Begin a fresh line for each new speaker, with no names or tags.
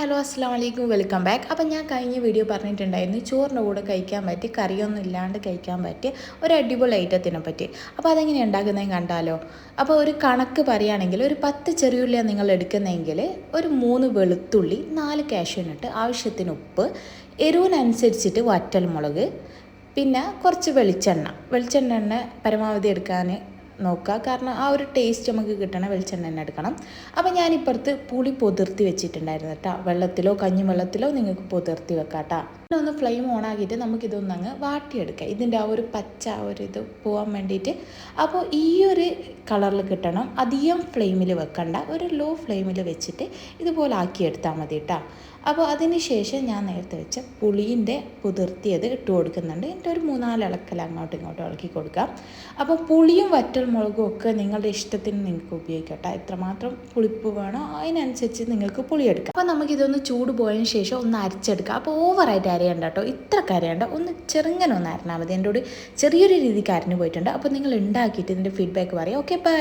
Hello അസ്സാം വലൈക്കും welcome back. അപ്പം ഞാൻ കഴിഞ്ഞ വീഡിയോ പറഞ്ഞിട്ടുണ്ടായിരുന്നു ചോറിൻ്റെ കൂടെ കഴിക്കാൻ പറ്റി കറിയൊന്നും ഇല്ലാണ്ട് കഴിക്കാൻ പറ്റിയ ഒരു അടിപൊളി ഐറ്റത്തിനെ പറ്റി. അപ്പോൾ അതെങ്ങനെ ഉണ്ടാക്കുന്നതെന്ന് കണ്ടാലോ. അപ്പോൾ ഒരു കണക്ക് പറയുകയാണെങ്കിൽ ഒരു 10 ചെറിയുള്ളിയാണ് നിങ്ങൾ എടുക്കുന്നതെങ്കിൽ ഒരു 3 വെളുത്തുള്ളി 4 കാഷ്യൂനട്ട് ആവശ്യത്തിന് ഉപ്പ് എരിവിനനുസരിച്ചിട്ട് വറ്റൽമുളക് പിന്നെ കുറച്ച് വെളിച്ചെണ്ണ പരമാവധി എടുക്കാൻ നോക്കുക. കാരണം ആ ഒരു ടേസ്റ്റ് നമുക്ക് കിട്ടണ വെളിച്ചെണ്ണ തന്നെ എടുക്കണം. അപ്പോൾ ഞാനിപ്പുറത്ത് പുളി പൊതിർത്തി വെച്ചിട്ടുണ്ടായിരുന്നു കേട്ടോ. വെള്ളത്തിലോ കഞ്ഞിവെള്ളത്തിലോ നിങ്ങൾക്ക് പൊതിർത്തി വെക്കാം കേട്ടോ. പിന്നെ ഒന്ന് ഫ്ലെയിം ഓൺ ആക്കിയിട്ട് നമുക്കിതൊന്നങ്ങ് വാട്ടിയെടുക്കാം. ഇതിൻ്റെ ആ ഒരു പച്ച ഒരു ഇത് പോകാൻ വേണ്ടിയിട്ട്. അപ്പോൾ ഈ ഒരു കളറിൽ കിട്ടണം. അധികം ഫ്ലെയിമിൽ വെക്കണ്ട, ഒരു ലോ ഫ്ലെയിമിൽ വെച്ചിട്ട് ഇതുപോലെ ആക്കിയെടുത്താൽ മതി കേട്ടോ. അപ്പോൾ അതിന് ശേഷം ഞാൻ നേരത്തെ വെച്ച പുളീൻ്റെ കുതിർത്തിയത് ഇട്ട് കൊടുക്കുന്നുണ്ട്. എന്നിട്ട് ഒരു 3-4 ഇളക്കൽ അങ്ങോട്ടും ഇങ്ങോട്ടും ഇളക്കി കൊടുക്കാം. അപ്പോൾ പുളിയും വറ്റൽമുളകും ഒക്കെ നിങ്ങളുടെ ഇഷ്ടത്തിന് നിങ്ങൾക്ക് ഉപയോഗിക്കട്ടെ. എത്രമാത്രം പുളിപ്പ് വേണോ അതിനനുസരിച്ച് നിങ്ങൾക്ക് പുളി എടുക്കാം. അപ്പോൾ നമുക്കിതൊന്ന് ചൂട് പോയതിന് ശേഷം ഒന്ന് അരച്ചെടുക്കാം. അപ്പോൾ ഓവറായിട്ട് അരയണ്ട കേട്ടോ, ഇത്രക്ക് അരയണ്ട, ഒന്ന് ചെറുങ്ങനെ ഒന്ന് അരഞ്ഞാൽ മതി. എൻ്റെ കൂടെ ചെറിയൊരു രീതിക്ക് അരഞ്ഞു പോയിട്ടുണ്ട്. അപ്പോൾ നിങ്ങൾ ഉണ്ടാക്കിയിട്ട് ഇതിൻ്റെ ഫീഡ്ബാക്ക് പറയാം. Okay bye.